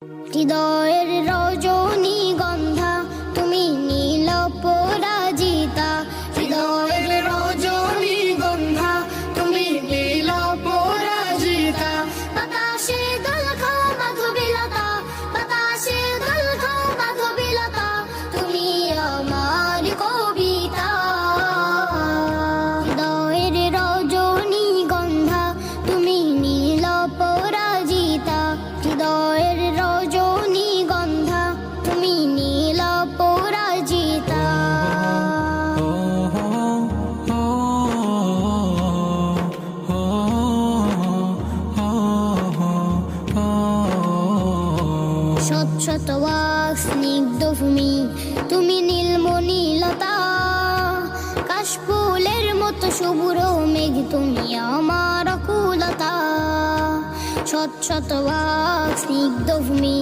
হৃদয়ের রজনীগন্ধা তুমি নীল পরাজিতা, হৃদয়ের রজনীগন্ধা তুমি নীল পরাজিতা। বাতাসে দোল খাও মাধবীলতা, বাতাসে দোল খাও মাধবীলতা, তুমি আমার কবিতা। হৃদয়ের রজনীগন্ধা তুমি নীল পরাজিতা, হৃদয়ের রজনীগন্ধা তুমি নীল পরাজিতা। শত শত ওয়াক স্নিগ্ধ ভূমি তুমি নীলমণিলতা, কাশফুলের মতো শুভ্র মেঘ তুমি আমার আকুলতা। শত শত ওয়াক স্নিগ্ধ ভূমি